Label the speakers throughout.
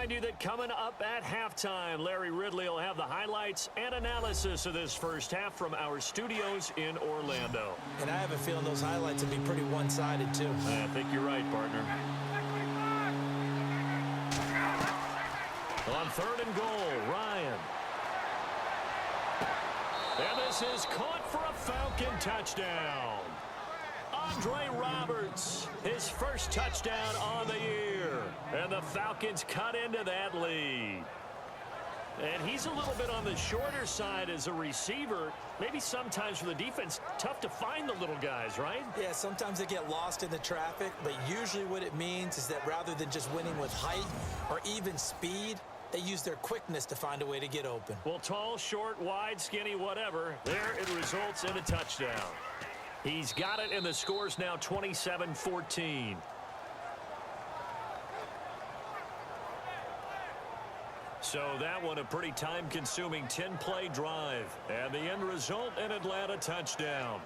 Speaker 1: remind you that coming up at halftime, Larry Ridley will have the highlights and analysis of this first half from our studios in Orlando.
Speaker 2: And I have a feeling those highlights will be pretty one-sided, too.
Speaker 1: I think you're right, partner. On 3rd and goal, Ryan. And this is caught for a Falcon touchdown. Andre Roberts, his first touchdown on the year. And the Falcons cut into that lead. And he's a little bit on the shorter side as a receiver. Maybe sometimes for the defense, tough to find the little guys, right?
Speaker 2: Yeah, sometimes they get lost in the traffic, but usually what it means is that rather than just winning with height or even speed, they use their quickness to find a way to get open.
Speaker 1: Well, tall, short, wide, skinny, whatever, there it results in a touchdown. He's got it, and the score's now 27-14. So that one a pretty time-consuming 10-play drive. And the end result, an Atlanta touchdown.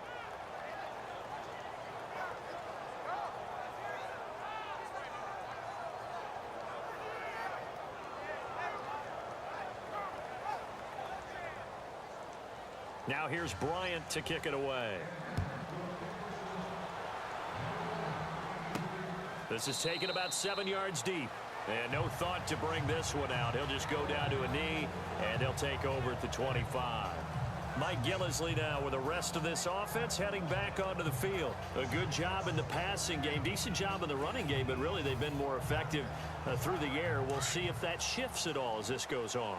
Speaker 1: Now here's Bryant to kick it away. This is taken about 7 yards deep. And no thought to bring this one out. He'll just go down to a knee, and he'll take over at the 25. Mike Gillislee now with the rest of this offense heading back onto the field. A good job in the passing game, decent job in the running game, but really they've been more effective through the air. We'll see if that shifts at all as this goes on.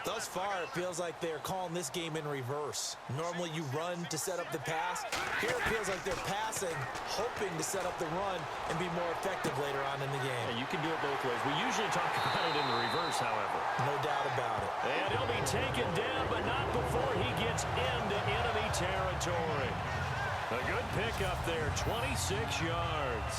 Speaker 2: Thus far, it feels like they're calling this game in reverse. Normally you run to set up the pass. Here it feels like they're passing, hoping to set up the run and be more effective later on in the game.
Speaker 1: Yeah, you can do it both ways. We usually talk about it in the reverse, however.
Speaker 2: No doubt about it.
Speaker 1: And he'll be taken down, but not before he gets into enemy territory. A good pickup there, 26 yards.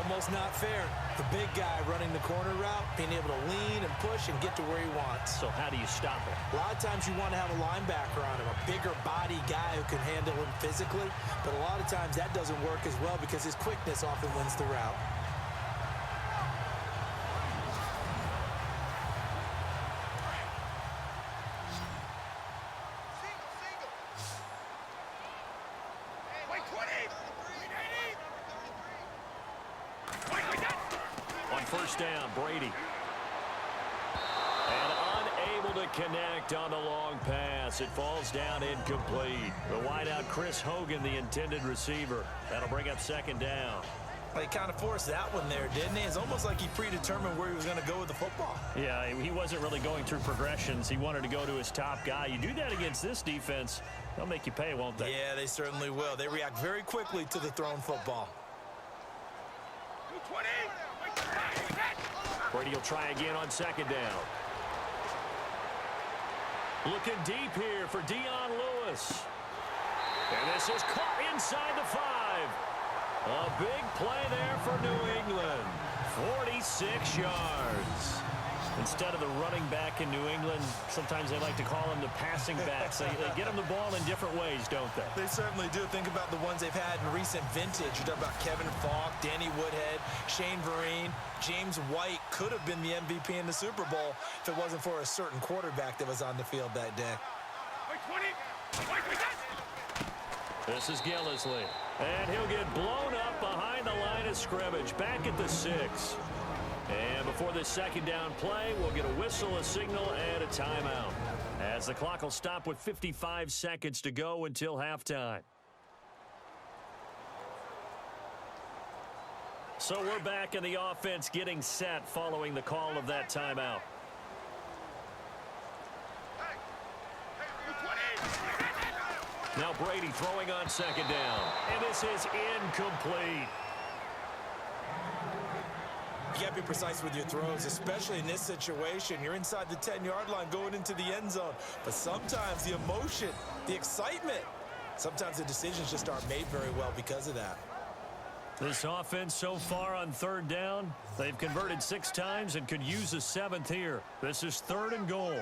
Speaker 2: Almost not fair. The big guy running the corner route, being able to lean and push and get to where he wants.
Speaker 1: So how do you stop it?
Speaker 2: A lot of times you want to have a linebacker on him, a bigger body guy who can handle him physically. But a lot of times that doesn't work as well because his quickness often wins the route.
Speaker 1: First down, Brady. And unable to connect on the long pass. It falls down incomplete. The wideout, Chris Hogan, the intended receiver. That'll bring up 2nd down.
Speaker 2: Well, he kind of forced that one there, didn't he? It's almost like he predetermined where he was going to go with the football.
Speaker 1: Yeah, he wasn't really going through progressions. He wanted to go to his top guy. You do that against this defense, they'll make you pay, won't they?
Speaker 2: Yeah, they certainly will. They react very quickly to the thrown football.
Speaker 3: 20.
Speaker 1: Brady will try again on 2nd down. Looking deep here for Dion Lewis. And this is caught inside the 5. A big play there for New England. 46 yards. Instead of the running back in New England, sometimes they like to call them the passing backs. They get them the ball in different ways, don't they?
Speaker 2: They certainly do. Think about the ones they've had in recent vintage. You talk about Kevin Falk, Danny Woodhead, Shane Vereen, James White could have been the MVP in the Super Bowl if it wasn't for a certain quarterback that was on the field that day.
Speaker 1: This is Gillislee. And he'll get blown up behind the line of scrimmage, back at the 6. And before this 2nd down play, we'll get a whistle, a signal, and a timeout. As the clock will stop with 55 seconds to go until halftime. So we're back in the offense getting set following the call of that timeout. Now Brady throwing on 2nd down. And this is incomplete.
Speaker 2: You got to be precise with your throws, especially in this situation. You're inside the 10-yard line going into the end zone. But sometimes the emotion, the excitement, sometimes the decisions just aren't made very well because of that.
Speaker 1: This offense so far on 3rd down, they've converted 6 times and could use a 7th here. This is 3rd and goal.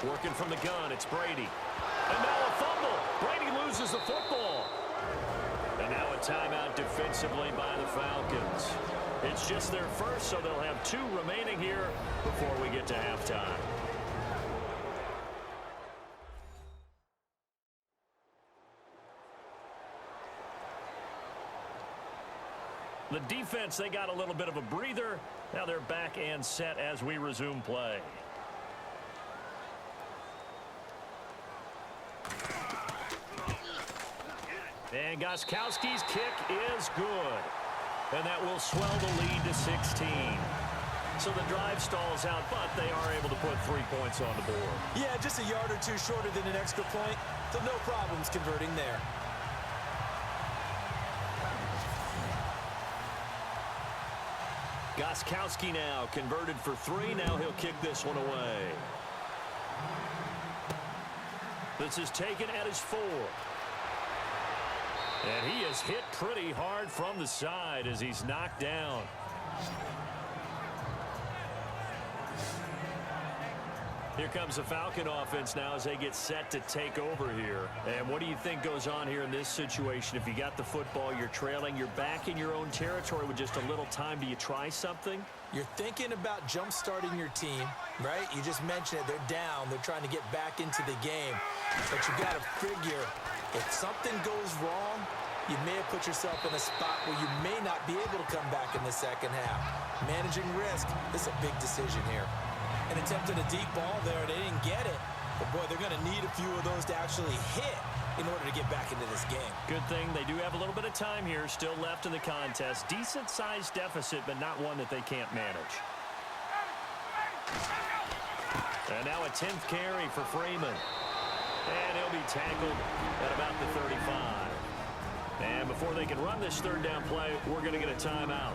Speaker 1: Working from the gun, it's Brady. And now a fumble. Brady loses the football. And Now a timeout defensively by the Falcons. It's just their first, so they'll have 2 remaining here before we get to halftime. The defense, they got a little bit of a breather. Now they're back and set as we resume play. And Gostkowski's kick is good. And that will swell the lead to 16. So the drive stalls out, but they are able to put 3 points on the board.
Speaker 2: Yeah, just a yard or 2 shorter than an extra point, so no problems converting there.
Speaker 1: Gostkowski now converted for 3. Now he'll kick this one away. This is taken at his 4. And he is hit pretty hard from the side as he's knocked down. Here comes the Falcon offense now as they get set to take over here. And what do you think goes on here in this situation? If you got the football, you're trailing, you're back in your own territory with just a little time. Do you try something?
Speaker 2: You're thinking about jump-starting your team, right? You just mentioned it. They're down. They're trying to get back into the game. But you got to figure, if something goes wrong, you may have put yourself in a spot where you may not be able to come back in the second half. Managing risk, this is a big decision here. And attempted a deep ball there. They didn't get it. But, boy, they're going to need a few of those to actually hit in order to get back into this game.
Speaker 1: Good thing they do have a little bit of time here still left in the contest. Decent-sized deficit, but not one that they can't manage. And now a 10th carry for Freeman. And he'll be tackled at about the 35. And before they can run this third down play, we're going to get a timeout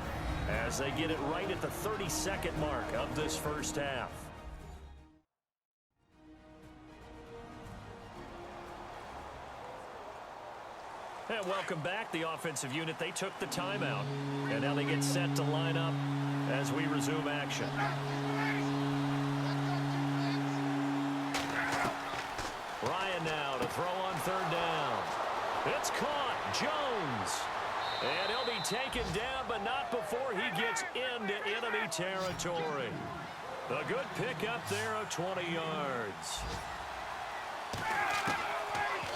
Speaker 1: as they get it right at the 32nd mark of this first half. And welcome back. The offensive unit, they took the timeout. And now they get set to line up as we resume action. Ryan now to throw on third down. It's caught. Jones. And he'll be taken down, but not before he gets into enemy territory. A good pickup there of 20 yards.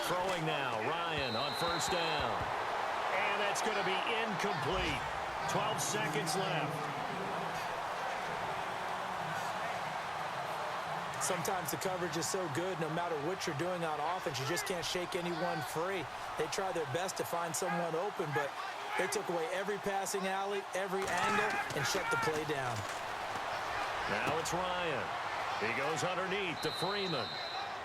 Speaker 1: Throwing now, Ryan on first down. And that's going to be incomplete. 12 seconds left.
Speaker 2: Sometimes the coverage is so good, no matter what you're doing on offense, you just can't shake anyone free. They try their best to find someone open, but they took away every passing alley, every angle, and shut the play down.
Speaker 1: Now it's Ryan. He goes underneath to Freeman.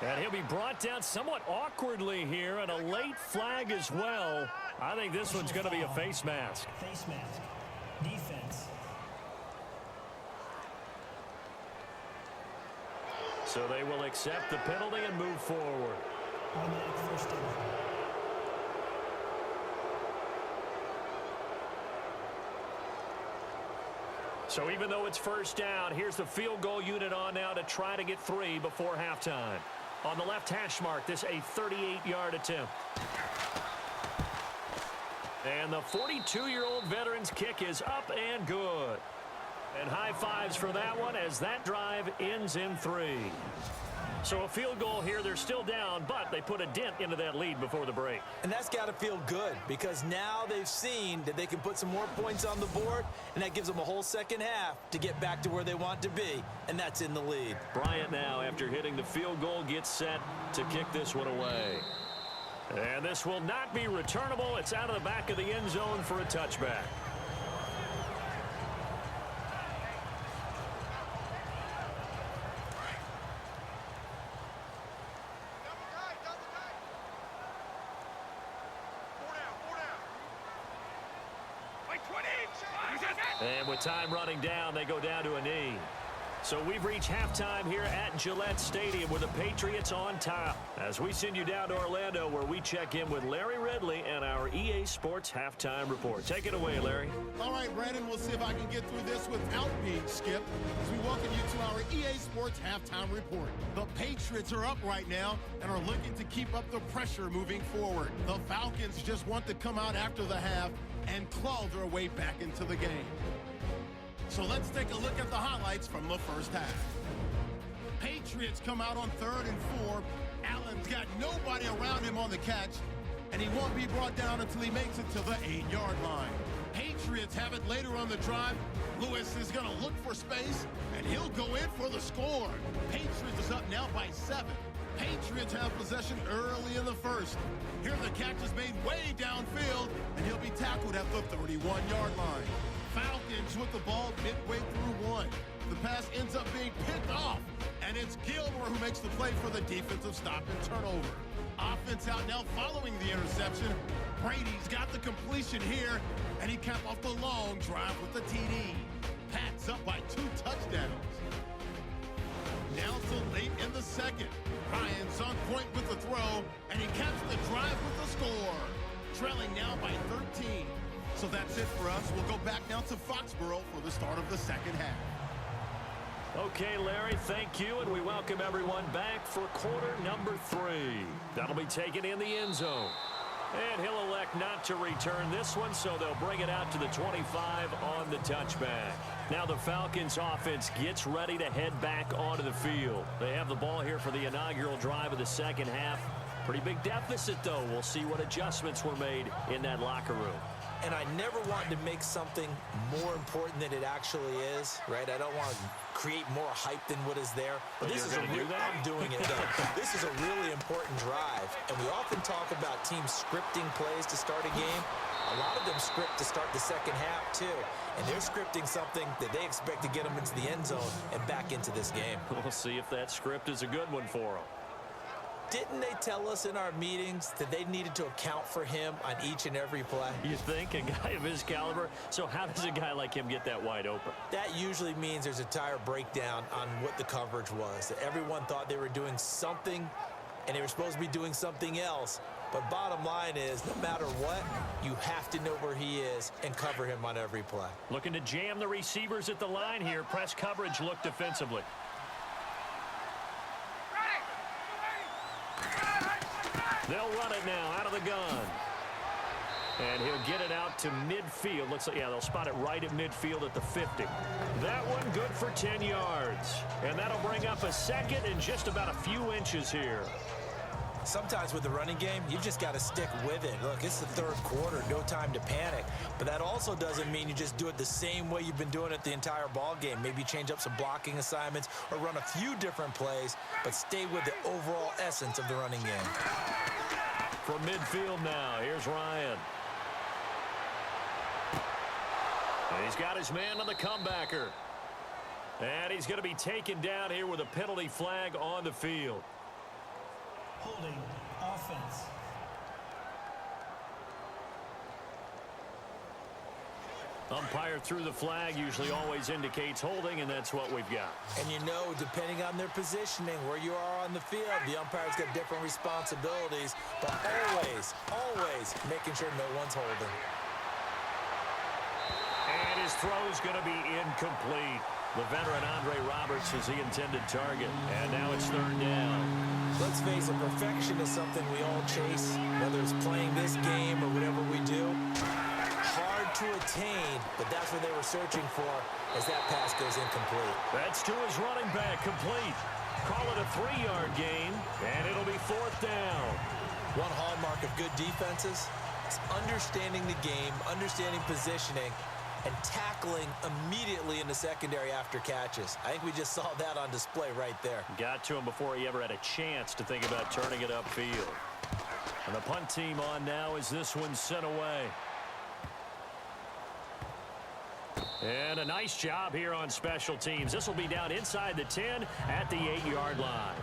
Speaker 1: And he'll be brought down somewhat awkwardly here, and a late flag as well. I think this one's going to be a face mask.
Speaker 3: Face mask. Defense.
Speaker 1: So they will accept the penalty and move forward.
Speaker 3: Automatic first down.
Speaker 1: So even though it's first down, here's the field goal unit on now to try to get 3 before halftime. On the left hash mark, this a 38-yard attempt. And the 42-year-old veteran's kick is up and good. And high fives for that one as that drive ends in 3. So a field goal here. They're still down, but they put a dent into that lead before the break.
Speaker 2: And that's got to feel good because now they've seen that they can put some more points on the board, and that gives them a whole second half to get back to where they want to be, and that's in the lead.
Speaker 1: Bryant now, after hitting the field goal, gets set to kick this one away. And this will not be returnable. It's out of the back of the end zone for a touchback. And with time running down, they go down to a knee. So we've reached halftime here at Gillette Stadium with the Patriots on top. As we send you down to Orlando where we check in with Larry Ridley and our EA Sports Halftime Report. Take it away, Larry.
Speaker 4: All right, Brandon, we'll see if I can get through this without being skipped as we welcome you to our EA Sports Halftime Report. The Patriots are up right now and are looking to keep up the pressure moving forward. The Falcons just want to come out after the half and claw their way back into the game. So let's take a look at the highlights from the first half. Patriots come out on 3rd and 4. Allen's got nobody around him on the catch, and he won't be brought down until he makes it to the 8-yard line. Patriots have it later on the drive. Lewis is going to look for space, and he'll go in for the score. Patriots is up now by 7. Patriots have possession early in the first. Here the catch is made way downfield, and he'll be tackled at the 31-yard line. Falcons with the ball midway through 1. The pass ends up being picked off, and it's Gilmore who makes the play for the defensive stop and turnover. Offense out now following the interception. Brady's got the completion here, and he capped off the long drive with the TD. Pats up by 2 touchdowns. Now to late in the second. Ryan's on point with the throw, and he caps the drive with the score. Trailing now by 13. So that's it for us. We'll go back now to Foxborough for the start of the second half.
Speaker 1: Okay, Larry, thank you, and we welcome everyone back for quarter number 3. That'll be taken in the end zone. And he'll elect not to return this one, so they'll bring it out to the 25 on the touchback. Now the Falcons offense gets ready to head back onto the field. They have the ball here for the inaugural drive of the second half. Pretty big deficit, though. We'll see what adjustments were made in that locker room.
Speaker 2: And I never wanted to make something more important than it actually is, right? I don't want to create more hype than what is there. But this is I'm doing it, though. This is a really important drive. And we often talk about teams scripting plays to start a game. A lot of them script to start the second half, too. And they're scripting something that they expect to get them into the end zone and back into this game.
Speaker 1: We'll see if that script is a good one for them.
Speaker 2: Didn't they tell us in our meetings that they needed to account for him on each and every play?
Speaker 1: You think? A guy of his caliber? So how does a guy like him get that wide open?
Speaker 2: That usually means there's a tire breakdown on what the coverage was. That everyone thought they were doing something, and they were supposed to be doing something else. But bottom line is, no matter what, you have to know where he is and cover him on every play.
Speaker 1: Looking to jam the receivers at the line here. Press coverage look defensively. They'll run it now out of the gun. And he'll get it out to midfield. Looks like, yeah, they'll spot it right at midfield at the 50. That one good for 10 yards. And that'll bring up a second and just about a few inches here.
Speaker 2: Sometimes with the running game, you just got to stick with it. Look, it's the third quarter, no time to panic. But that also doesn't mean you just do it the same way you've been doing it the entire ball game. Maybe change up some blocking assignments or run a few different plays, but stay with the overall essence of the running game.
Speaker 1: From midfield now, here's Ryan. And he's got his man on the comebacker. And he's going to be taken down here with a penalty flag on the field.
Speaker 3: Holding offense.
Speaker 1: Umpire threw the flag, usually always indicates holding, and that's what we've got.
Speaker 2: And you know, depending on their positioning, where you are on the field, the umpire's got different responsibilities, but always making sure no one's holding.
Speaker 1: And his throw's going to be incomplete. The veteran Andre Roberts was the intended target, and now it's third down.
Speaker 2: Let's face it, perfection is something we all chase, whether it's playing this game or whatever we do. Hard to attain, but that's what they were searching for as that pass goes incomplete.
Speaker 1: That's to his running back, complete. Call it a 3-yard gain, and it'll be fourth down.
Speaker 2: One hallmark of good defenses is understanding the game, understanding positioning, and tackling immediately in the secondary after catches. I think we just saw that on display right there.
Speaker 1: Got to him before he ever had a chance to think about turning it upfield. And the punt team on now as this one's sent away. And a nice job here on special teams. This will be down inside the 10 at the 8-yard line.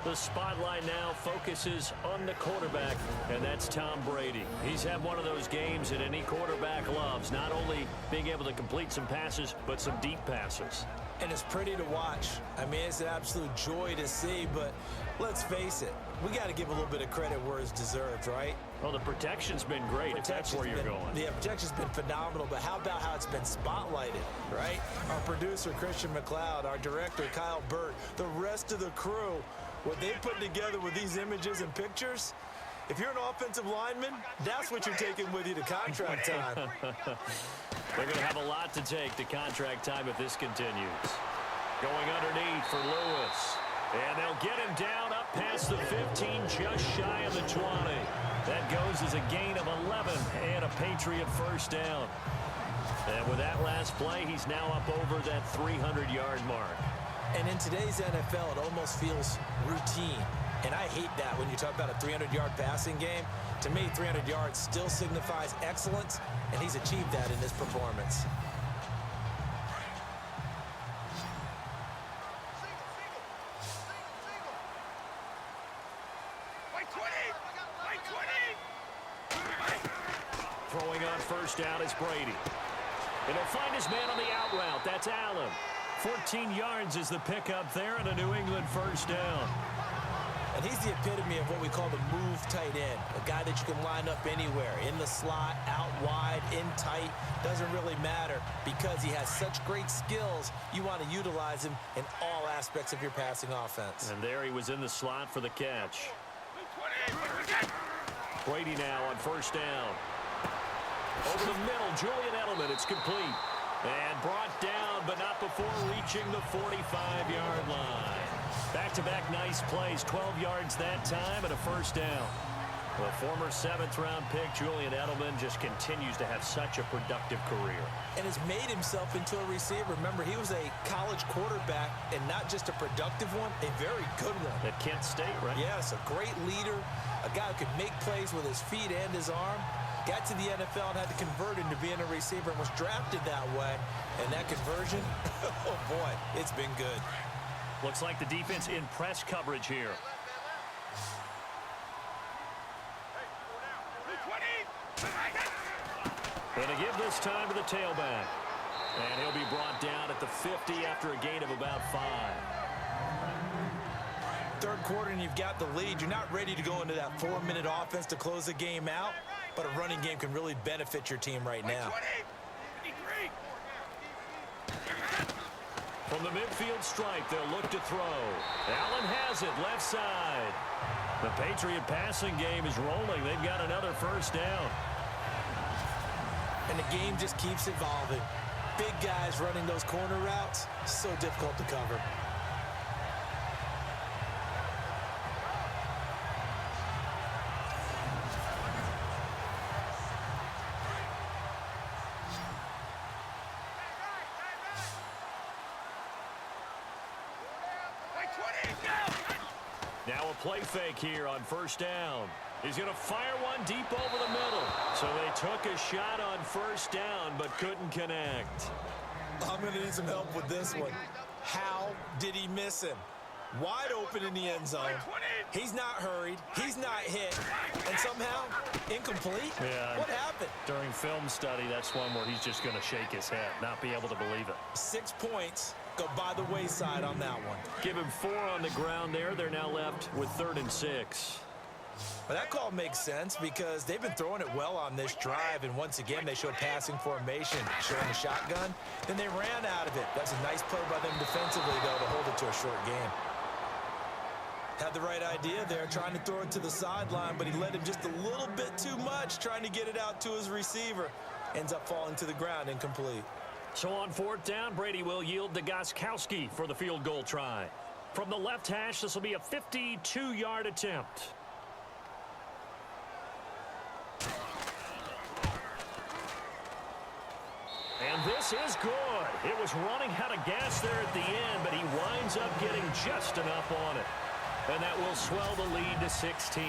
Speaker 1: The spotlight now focuses on the quarterback, and that's Tom Brady. He's had one of those games that any quarterback loves, not only being able to complete some passes, but some deep passes.
Speaker 2: And it's pretty to watch. I mean, it's an absolute joy to see, but let's face it, we got to give a little bit of credit where it's deserved, right?
Speaker 1: Well, the protection's been great, if that's where you're going.
Speaker 2: The protection's been phenomenal, but how about how it's been spotlighted, right? Our producer, Christian McLeod, our director, Kyle Burt, the rest of the crew, what they put together with these images and pictures, if you're an offensive lineman, that's what you're taking with you to contract time.
Speaker 1: They're going to have a lot to take to contract time if this continues. Going underneath for Lewis. And they'll get him down up past the 15, just shy of the 20. That goes as a gain of 11 and a Patriot first down. And with that last play, he's now up over that 300-yard mark.
Speaker 2: And in today's NFL, it almost feels routine. And I hate that when you talk about a 300-yard passing game. To me, 300 yards still signifies excellence, and he's achieved that in this performance.
Speaker 1: Throwing on first down is Brady. And he'll find his man on the out route. That's Allen. 14 yards is the pickup there and a New England first down.
Speaker 2: And he's the epitome of what we call the move tight end. A guy that you can line up anywhere. In the slot, out wide, in tight. Doesn't really matter because he has such great skills. You want to utilize him in all aspects of your passing offense.
Speaker 1: And there he was in the slot for the catch. Brady now on first down. Over the middle, Julian Edelman. It's complete. And brought down, but not before reaching the 45-yard line. Back-to-back nice plays. 12 yards that time and a first down. The former 7th-round pick, Julian Edelman, just continues to have such a productive career.
Speaker 2: And has made himself into a receiver. Remember, he was a college quarterback, and not just a productive one, a very good one.
Speaker 1: At Kent State, right?
Speaker 2: Yes, a great leader, a guy who could make plays with his feet and his arm. Got to the NFL and had to convert into being a receiver and was drafted that way. And that conversion, oh boy, it's been good.
Speaker 1: Looks like the defense in press coverage here. And to give this time to the tailback. And he'll be brought down at the 50 after a gain of about 5.
Speaker 2: Third quarter and you've got the lead. You're not ready to go into that 4-minute offense to close the game out, but a running game can really benefit your team right now.
Speaker 1: From the midfield stripe, they'll look to throw. Allen has it, left side. The Patriot passing game is rolling. They've got another first down.
Speaker 2: And the game just keeps evolving. Big guys running those corner routes, so difficult to cover.
Speaker 1: Now a play fake here on first down. He's going to fire one deep over the middle. So they took a shot on first down, but couldn't connect.
Speaker 2: I'm going to need some help with this one. How did he miss him? Wide open in the end zone. He's not hurried. He's not hit. And somehow, incomplete?
Speaker 1: Yeah.
Speaker 2: What happened?
Speaker 1: During film study, that's one where he's just going to shake his head, not be able to believe it.
Speaker 2: 6 points go by the wayside on that one.
Speaker 1: Give him 4 on the ground there. They're now left with 3rd and 6.
Speaker 2: Well, that call makes sense because they've been throwing it well on this drive, and once again, they showed passing formation, showing the shotgun. Then they ran out of it. That's a nice play by them defensively, though, to hold it to a short game. Had the right idea there, trying to throw it to the sideline, but he led him just a little bit too much, trying to get it out to his receiver. Ends up falling to the ground, incomplete.
Speaker 1: So on 4th down, Brady will yield to Gostkowski for the field goal try. From the left hash, this will be a 52-yard attempt. And this is good. It was running out of gas there at the end, but he winds up getting just enough on it. And that will swell the lead to 16.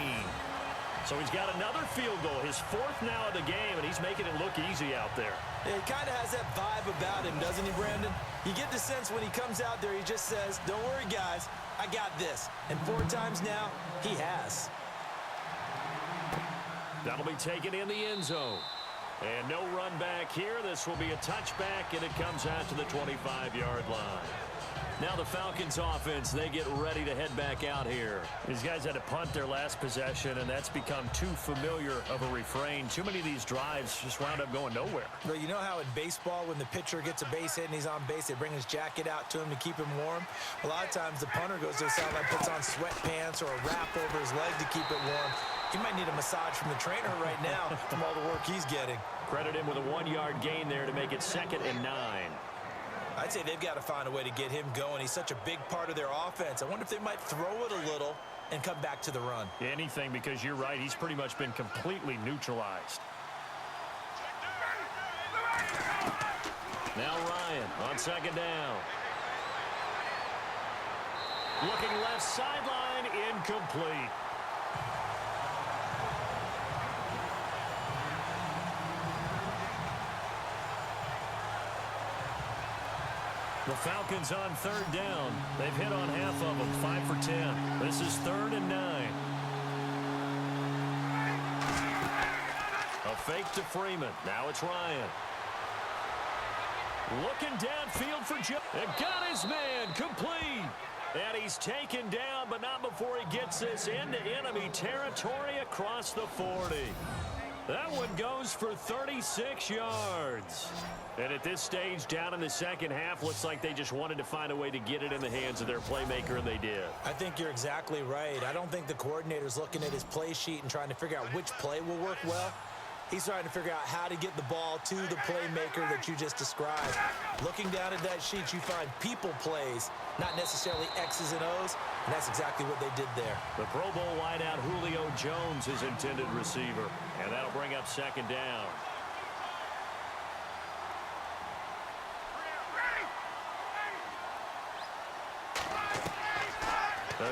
Speaker 1: So he's got another field goal, his 4th now of the game, and he's making it look easy out there.
Speaker 2: Yeah, he kind of has that vibe about him, doesn't he, Brandon? You get the sense when he comes out there, he just says, don't worry, guys. I got this. And 4 times now, he has.
Speaker 1: That'll be taken in the end zone. And no run back here. This will be a touchback, and it comes out to the 25-yard line. Now the Falcons offense, they get ready to head back out here. These guys had to punt their last possession, and that's become too familiar of a refrain. Too many of these drives just wound up going nowhere.
Speaker 2: Well, you know how in baseball, when the pitcher gets a base hit and he's on base, they bring his jacket out to him to keep him warm? A lot of times the punter goes to the sideline, puts on sweatpants or a wrap over his leg to keep it warm. He might need a massage from the trainer right now from all the work he's getting.
Speaker 1: Credit him with a 1-yard gain there to make it 2nd and 9.
Speaker 2: I'd say they've got to find a way to get him going. He's such a big part of their offense. I wonder if they might throw it a little and come back to the run.
Speaker 1: Anything, because you're right. He's pretty much been completely neutralized. Now Ryan on 2nd down. Looking left sideline, incomplete. The Falcons on 3rd down. They've hit on half of them, 5 for 10. This is 3rd and 9. A fake to Freeman. Now it's Ryan. Looking downfield for Joe. And got his man complete. And he's taken down, but not before he gets this into enemy territory across the 40. That one goes for 36 yards. And at this stage, down in the second half, looks like they just wanted to find a way to get it in the hands of their playmaker, and they did.
Speaker 2: I think you're exactly right. I don't think the coordinator's looking at his play sheet and trying to figure out which play will work well. He's trying to figure out how to get the ball to the playmaker that you just described. Looking down at that sheet, you find people plays, not necessarily X's and O's, and that's exactly what they did there.
Speaker 1: The Pro Bowl wideout Julio Jones is intended receiver, and that'll bring up 2nd down.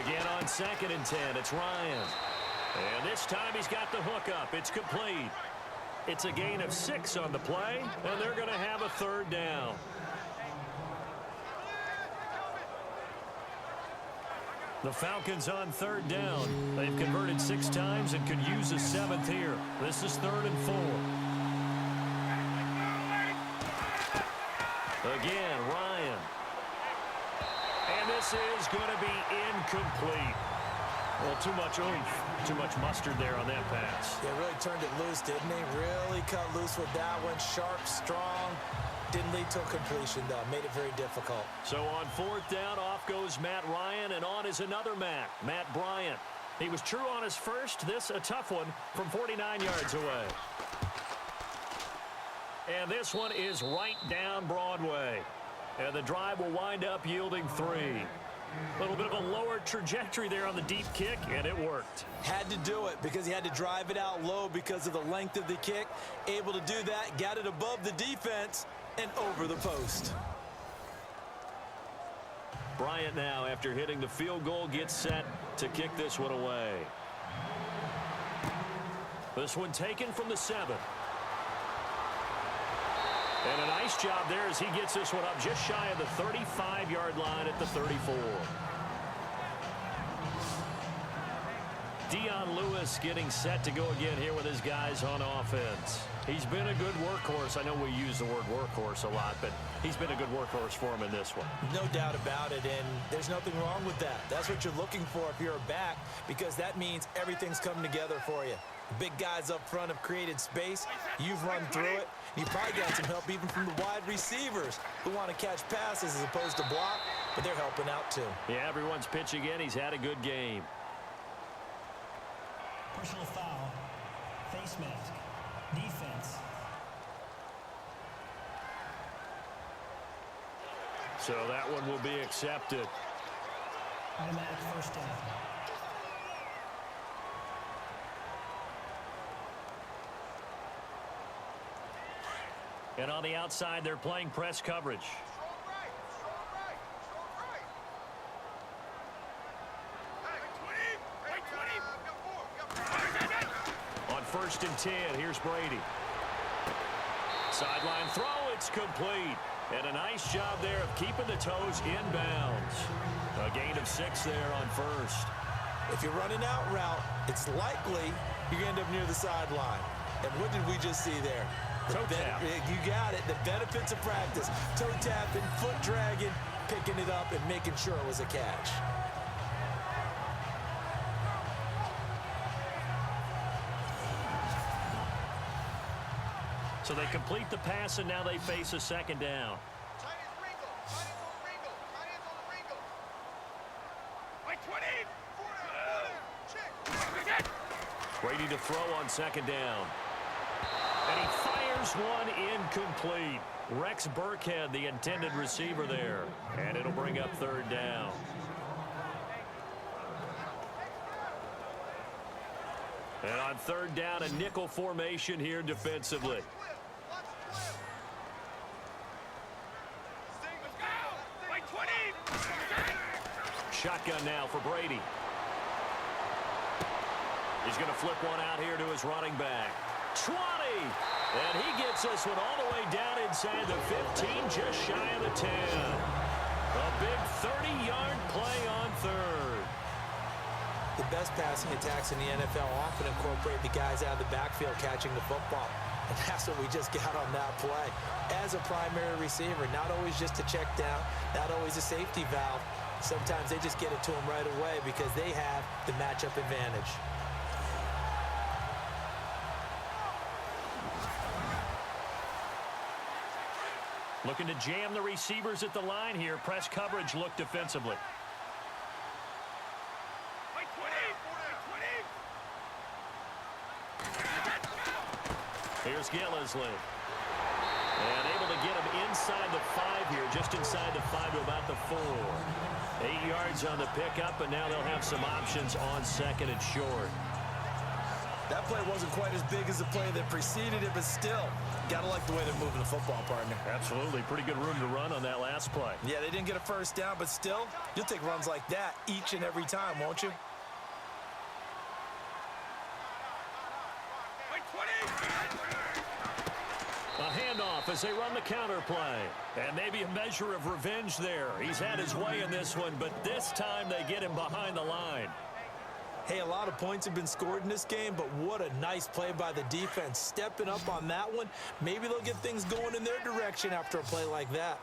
Speaker 1: Again on 2nd and 10, it's Ryan. And this time he's got the hook up. It's complete. It's a gain of 6 on the play, and they're going to have a 3rd down. The Falcons on 3rd down. They've converted 6 times and could use a 7th here. This is 3rd and 4. Again, Ryan. And this is going to be incomplete. Well, too much oomph, too much mustard there on that pass.
Speaker 2: Yeah, really turned it loose, didn't he? Really cut loose with that one. Sharp, strong. Didn't lead to a completion, though. Made it very difficult.
Speaker 1: So on 4th down, off goes Matt Ryan, and on is another Matt Bryant. He was true on his first. This a tough one from 49 yards away. And this one is right down Broadway. And the drive will wind up yielding 3. A little bit of a lower trajectory there on the deep kick, and it worked.
Speaker 2: Had to do it because he had to drive it out low because of the length of the kick. Able to do that, got it above the defense and over the post.
Speaker 1: Bryant now, after hitting the field goal, gets set to kick this one away. This one taken from the 7. And a nice job there as he gets this one up just shy of the 35-yard line at the 34. Dion Lewis getting set to go again here with his guys on offense. He's been a good workhorse. I know we use the word workhorse a lot, but he's been a good workhorse for him in this one.
Speaker 2: No doubt about it, and there's nothing wrong with that. That's what you're looking for if you're a back, because that means everything's coming together for you. The big guys up front have created space. You've run through it. You probably got some help even from the wide receivers who want to catch passes as opposed to block, but they're helping out too.
Speaker 1: Yeah, everyone's pitching in. He's had a good game.
Speaker 3: Personal foul. Face mask. Defense.
Speaker 1: So that one will be accepted.
Speaker 3: Automatic first down.
Speaker 1: And on the outside, they're playing press coverage. On 1st and 10, here's Brady. Sideline throw, it's complete. And a nice job there of keeping the toes inbounds. A gain of 6 there on first.
Speaker 2: If you're running out route, it's likely you're going to end up near the sideline. And what did we just see there?
Speaker 1: Toe tap.
Speaker 2: You got it. The benefits of practice. Toe tapping, foot dragging, picking it up, and making sure it was a catch.
Speaker 1: So they complete the pass, and now they face a second down. Ready to throw on second down. And he fires one incomplete. Rex Burkhead, the intended receiver there. And it'll bring up third down. And on third down, a nickel formation here defensively. Shotgun now for Brady. He's going to flip one out here to his running back. 20! And he gets this one all the way down inside the 15, just shy of the 10. A big 30-yard play on third.
Speaker 2: The best passing attacks in the NFL often incorporate the guys out of the backfield catching the football. And that's what we just got on that play. As a primary receiver, not always just a check down, not always a safety valve. Sometimes they just get it to him right away because they have the matchup advantage.
Speaker 1: Looking to jam the receivers at the line here. Press coverage look defensively. Here's Gillisley. And able to get him inside the 5 here, just inside the 5 to about the 4. 8 yards on the pickup, and now they'll have some options on second and short.
Speaker 2: That play wasn't quite as big as the play that preceded it, but still, gotta like the way they're moving the football, partner.
Speaker 1: Absolutely. Pretty good room to run on that last play.
Speaker 2: Yeah, they didn't get a first down, but still, you'll take runs like that each and every time, won't you?
Speaker 1: A handoff as they run the counter play. And maybe a measure of revenge there. He's had his way in this one, but this time they get him behind the line.
Speaker 2: Hey, a lot of points have been scored in this game, but what a nice play by the defense. Stepping up on that one, maybe they'll get things going in their direction after a play like that.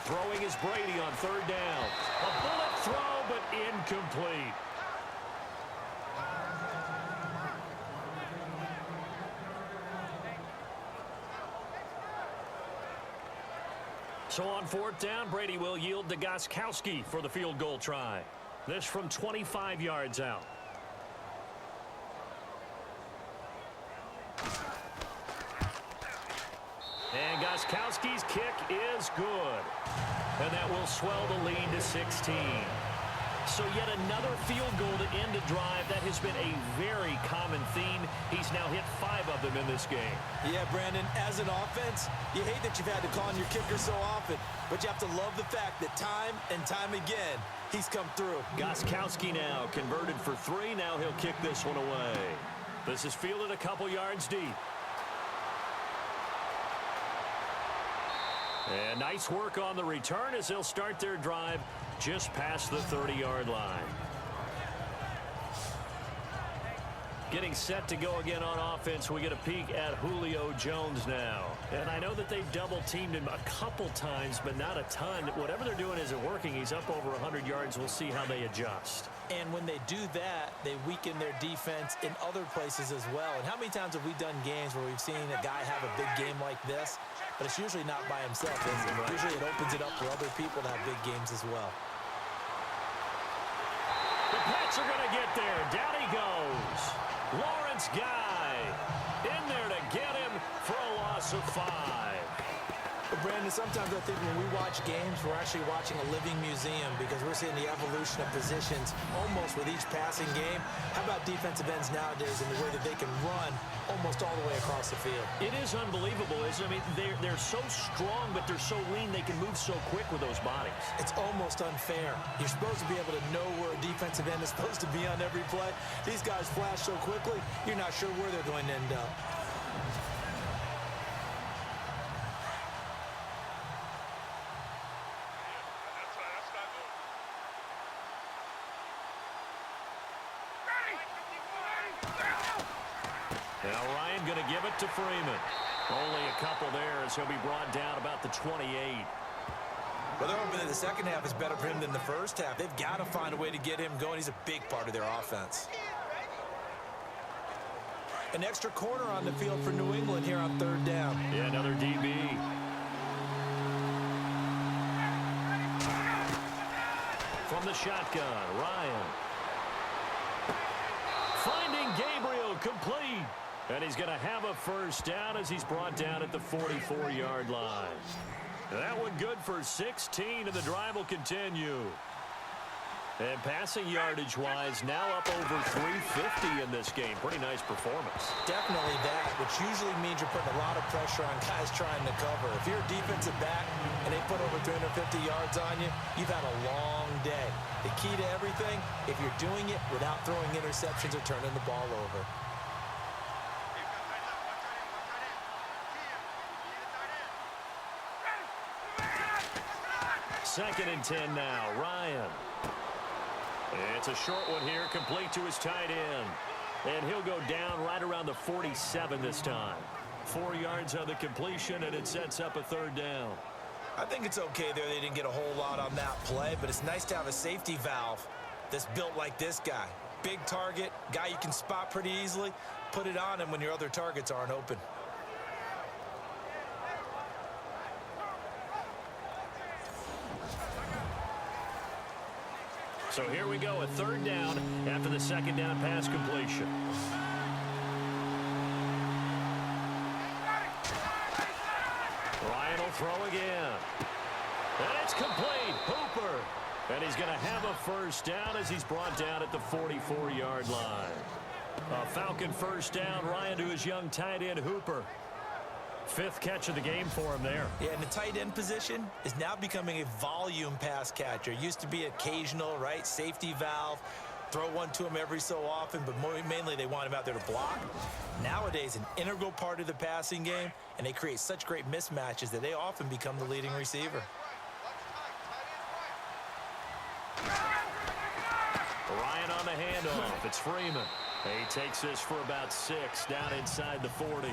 Speaker 1: Throwing is Brady on third down. A bullet throw, but incomplete. So on fourth down, Brady will yield to Gostkowski for the field goal try. This from 25 yards out. And Gostkowski's kick is good. And that will swell the lead to 16. So yet another field goal to end a drive. That has been a very common theme. He's now hit 5 of them in this game.
Speaker 2: Yeah, Brandon, as an offense, you hate that you've had to call on your kicker so often, but you have to love the fact that time and time again, he's come through.
Speaker 1: Gostkowski now converted for 3. Now he'll kick this one away. This is fielded a couple yards deep. And nice work on the return as they'll start their drive just past the 30-yard line. Getting set to go again on offense. We get a peek at Julio Jones now. And I know that they've double-teamed him a couple times, but not a ton. Whatever they're doing isn't working. He's up over 100 yards. We'll see how they adjust.
Speaker 2: And when they do that, they weaken their defense in other places as well. And how many times have we done games where we've seen a guy have a big game like this? But it's usually not by himself, is it? Right. Usually it opens it up for other people to have big games as well.
Speaker 1: The Pats are going to get there. Down he goes. Lawrence Guy in there to get him for a loss of 5.
Speaker 2: But Brandon, And sometimes I think when we watch games, we're actually watching a living museum because we're seeing the evolution of positions almost with each passing game. How about defensive ends nowadays and the way that they can run almost all the way across the field?
Speaker 1: It is unbelievable, isn't it? I mean, they're so strong, but they're so lean. They can move so quick with those bodies.
Speaker 2: It's almost unfair. You're supposed to be able to know where a defensive end is supposed to be on every play. These guys flash so quickly, you're not sure where they're going to end up.
Speaker 1: Now Ryan going to give it to Freeman. Only a couple there as he'll be brought down about the 28.
Speaker 2: Well, they're hoping that the second half is better for him than the first half. They've got to find a way to get him going. He's a big part of their offense. An extra corner on the field for New England here on third down.
Speaker 1: Yeah, another DB. From the shotgun, Ryan. Finding Gabriel, complete. And he's going to have a first down as he's brought down at the 44-yard line. That one good for 16, and the drive will continue. And passing yardage-wise, now up over 350 in this game. Pretty nice performance.
Speaker 2: Definitely that, which usually means you're putting a lot of pressure on guys trying to cover. If you're a defensive back and they put over 350 yards on you, you've had a long day. The key to everything, if you're doing it without throwing interceptions or turning the ball over.
Speaker 1: Second and 10 now, Ryan. It's a short one here, complete to his tight end. And he'll go down right around the 47 this time. 4 yards on the completion, and it sets up a third down.
Speaker 2: I think it's okay there. They didn't get a whole lot on that play, but it's nice to have a safety valve that's built like this guy. Big target, guy you can spot pretty easily. Put it on him when your other targets aren't open.
Speaker 1: So here we go, a third down after the second down pass completion. Ryan will throw again. And it's complete. Hooper. And he's going to have a first down as he's brought down at the 44-yard line. A Falcon first down. Ryan to his young tight end, Hooper. 5th catch of the game for him there.
Speaker 2: Yeah, and the tight end position is now becoming a volume pass catcher. Used to be occasional, right? Safety valve. Throw one to him every so often, but mainly they want him out there to block. Nowadays, an integral part of the passing game, and they create such great mismatches that they often become the leading receiver.
Speaker 1: Ryan on the handoff. It's Freeman. He takes this for about 6 down inside the 40.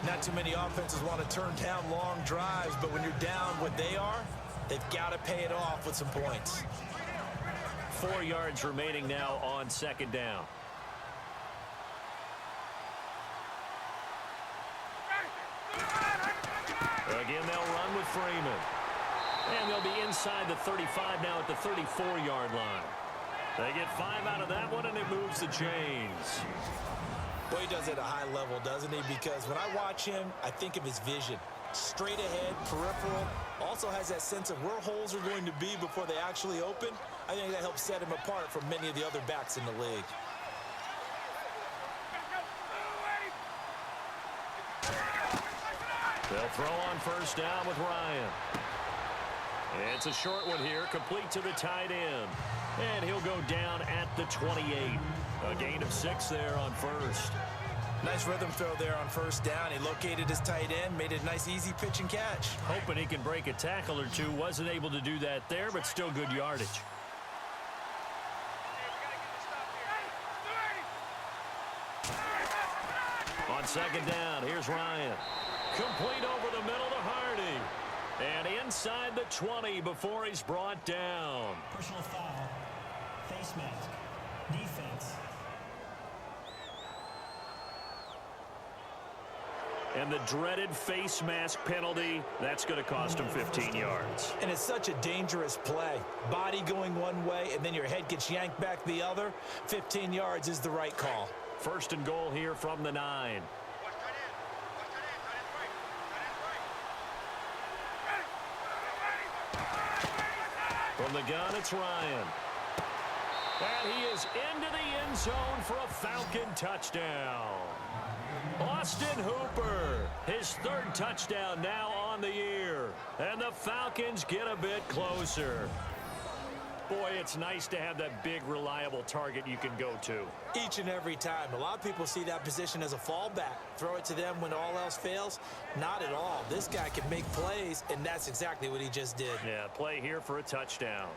Speaker 2: Not too many offenses want to turn down long drives, but when you're down what they are, they've got to pay it off with some points.
Speaker 1: 4 yards remaining now on second down. Again, they'll run with Freeman. And they'll be inside the 35 now at the 34-yard line. They get 5 out of that one, and it moves the chains.
Speaker 2: Boy, he does it at a high level, doesn't he? Because when I watch him, I think of his vision. Straight ahead, peripheral. Also has that sense of where holes are going to be before they actually open. I think that helps set him apart from many of the other backs in the league.
Speaker 1: They'll throw on first down with Ryan. It's a short one here, complete to the tight end. And he'll go down at the 28. A gain of 6 there on first.
Speaker 2: Nice rhythm throw there on first down. He located his tight end, made it a nice easy pitch and catch.
Speaker 1: Hoping he can break a tackle or two. Wasn't able to do that there, but still good yardage. On second down, here's Ryan. Complete over the middle to Hardy. And inside the 20 before he's brought down.
Speaker 3: Personal foul. Face mask. Defense.
Speaker 1: And the dreaded face mask penalty, that's going to cost him 15 yards.
Speaker 2: And it's such a dangerous play. Body going one way, and then your head gets yanked back the other. 15 yards is the right call.
Speaker 1: First and goal here from the 9. From the gun, it's Ryan. And he is into the end zone for a Falcon touchdown. Austin Hooper, his third touchdown now on the year. And the Falcons get a bit closer. Boy, it's nice to have that big, reliable target you can go to.
Speaker 2: Each and every time. A lot of people see that position as a fallback. Throw it to them when all else fails. Not at all. This guy can make plays, and that's exactly what he just did.
Speaker 1: Yeah, play here for a touchdown.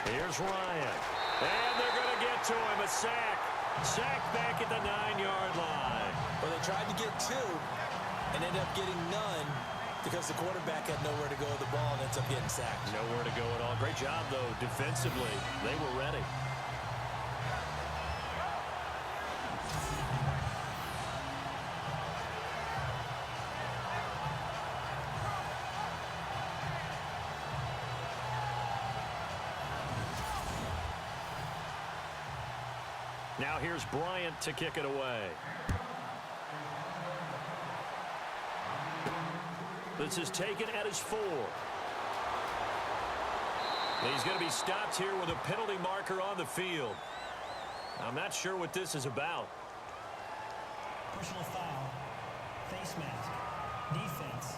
Speaker 1: Here's Ryan. And they're going to get to him. A sack. Sack back at the 9-yard line.
Speaker 2: Well, they tried to get 2 and ended up getting none because the quarterback had nowhere to go with the ball and ends up getting sacked.
Speaker 1: Nowhere to go at all. Great job, though, defensively. They were ready. Now here's Bryant to kick it away. This is taken at his 4. He's going to be stopped here with a penalty marker on the field. I'm not sure what this is about.
Speaker 3: Personal foul. Face mask. Defense.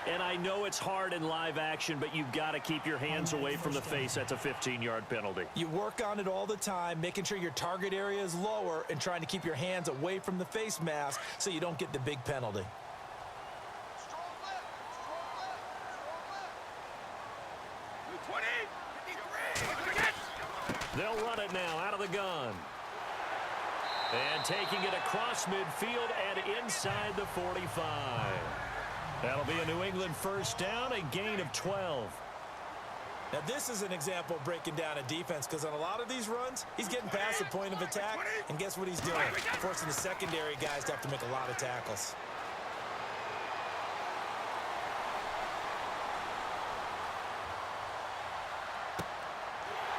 Speaker 1: And I know it's hard in live action, but you've got to keep your hands away from the face. That's a 15-yard penalty.
Speaker 2: You work on it all the time, making sure your target area is lower and trying to keep your hands away from the face mask so you don't get the big penalty.
Speaker 1: They'll run it now out of the gun. And taking it across midfield and inside the 45. That'll be a New England first down, a gain of 12.
Speaker 2: Now, this is an example of breaking down a defense because on a lot of these runs, he's getting past the point of attack, and guess what he's doing? Forcing the secondary guys to have to make a lot of tackles.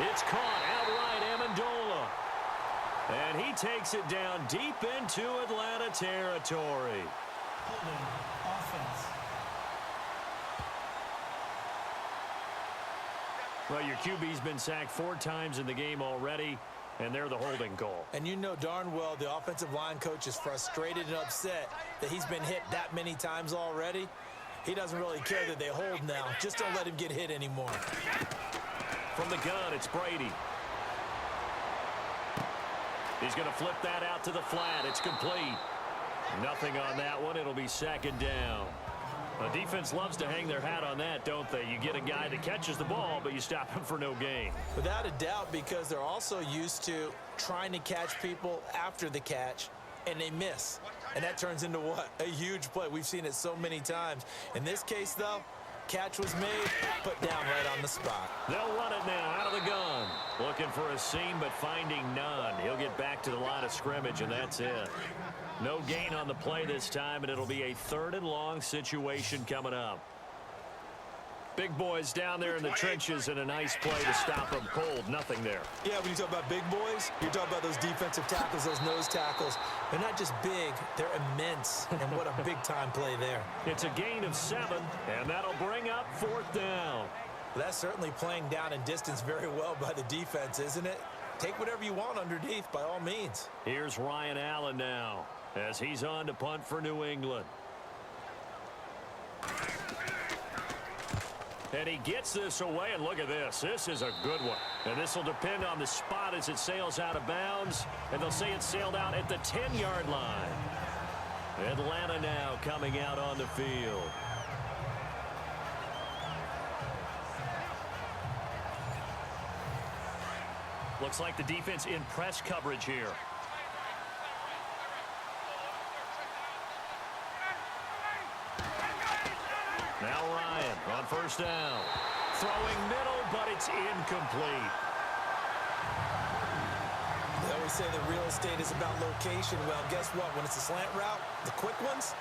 Speaker 1: It's caught outright, Amendola. And he takes it down deep into Atlanta territory.
Speaker 3: Holding. Offense.
Speaker 1: Well, your QB's been sacked 4 times in the game already, and they're the holding call.
Speaker 2: And you know darn well the offensive line coach is frustrated and upset that he's been hit that many times already. He doesn't really care that they hold now. Just don't let him get hit anymore.
Speaker 1: From the gun, it's Brady. He's going to flip that out to the flat. It's complete. Nothing on that one. It'll be second down. The defense loves to hang their hat on that, don't they? You get a guy that catches the ball, but you stop him for no gain.
Speaker 2: Without a doubt, because they're also used to trying to catch people after the catch, and they miss. And that turns into what? A huge play. We've seen it so many times. In this case, though, catch was made, put down right on the spot.
Speaker 1: They'll run it now out of the gun. Looking for a seam, but finding none. He'll get back to the line of scrimmage, and that's it. No gain on the play this time, and it'll be a 3rd and long situation coming up. Big boys down there in the trenches, and a nice play to stop them cold. Nothing there.
Speaker 2: Yeah, when you talk about big boys, you're talking about those defensive tackles, those nose tackles. They're not just big, they're immense. And what a big-time play there.
Speaker 1: It's a gain of 7, and that'll bring up 4th down.
Speaker 2: Well, that's certainly playing down in distance very well by the defense, isn't it? Take whatever you want underneath, by all means.
Speaker 1: Here's Ryan Allen now, as he's on to punt for New England. And he gets this away, and look at this. This is a good one. And this will depend on the spot as it sails out of bounds. And they'll say it sailed out at the 10-yard line. Atlanta now coming out on the field. Looks like the defense in press coverage here. Now Ryan on first down. Throwing middle, but it's incomplete.
Speaker 2: They always say that real estate is about location. Well, guess what? When it's a slant route, the quick ones,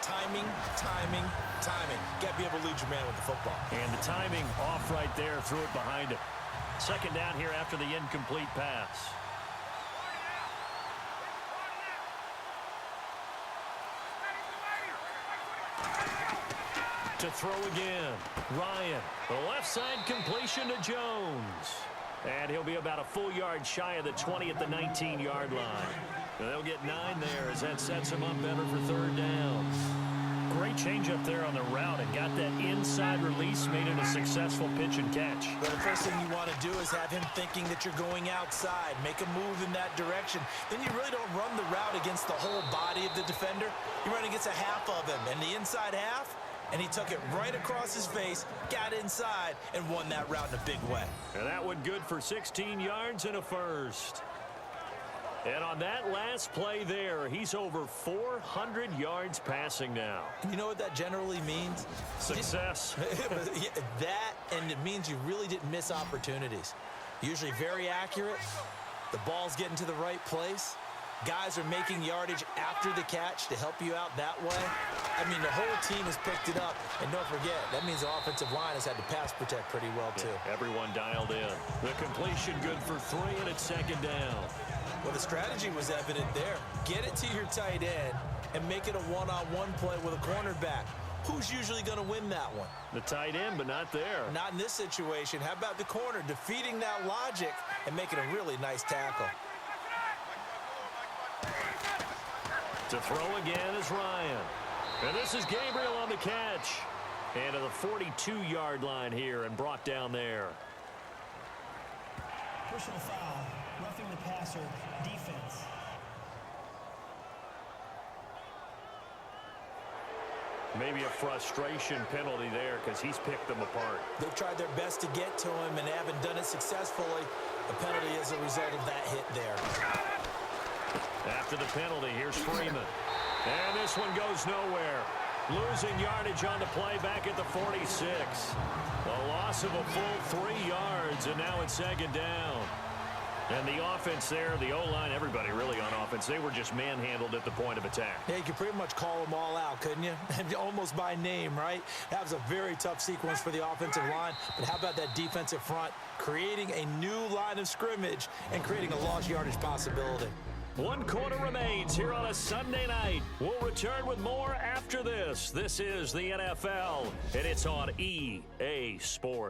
Speaker 2: timing, timing, timing. Got to be able to lead your man with the football.
Speaker 1: And the timing off right there, threw it behind him. Second down here after the incomplete pass. To throw again. Ryan. The left side completion to Jones. And he'll be about a full yard shy of the 20 at the 19-yard line. They'll get 9 there as that sets him up better for third down. Great change up there on the route and got that inside release, made it a successful pitch and catch.
Speaker 2: Well, the first thing you want to do is have him thinking that you're going outside, make a move in that direction. Then you really don't run the route against the whole body of the defender. You run against a half of him, and the inside half, and he took it right across his face, got inside, and won that route in a big way.
Speaker 1: And that one good for 16 yards and a first. And on that last play there, he's over 400 yards passing now.
Speaker 2: You know what that generally means?
Speaker 1: Success.
Speaker 2: That, and it means you really didn't miss opportunities. Usually very accurate. The ball's getting to the right place. Guys are making yardage after the catch to help you out that way. I mean, the whole team has picked it up. And don't forget, that means the offensive line has had to pass protect pretty well, too.
Speaker 1: Yeah, everyone dialed in. The completion good for 3, and it's second down.
Speaker 2: Well, the strategy was evident there. Get it to your tight end and make it a one-on-one play with a cornerback. Who's usually going to win that one?
Speaker 1: The tight end, but not there.
Speaker 2: Not in this situation. How about the corner defeating that logic and making a really nice tackle?
Speaker 1: To throw again is Ryan. And this is Gabriel on the catch. And to the 42-yard line here and brought down there.
Speaker 3: Personal foul, roughing the passer, defense.
Speaker 1: Maybe a frustration penalty there because he's picked them apart.
Speaker 2: They've tried their best to get to him and haven't done it successfully. A penalty as a result of that hit there.
Speaker 1: After the penalty, here's Freeman. And this one goes nowhere. Losing yardage on the play back at the 46. A loss of a full 3 yards, and now it's second down. And the offense there, the O-line, everybody really on offense, they were just manhandled at the point of attack.
Speaker 2: Yeah, you could pretty much call them all out, couldn't you? Almost by name, right? That was a very tough sequence for the offensive line. But how about that defensive front creating a new line of scrimmage and creating a lost yardage possibility?
Speaker 1: 1 quarter remains here on a Sunday night. We'll return with more after this. This is the NFL, and it's on EA Sports.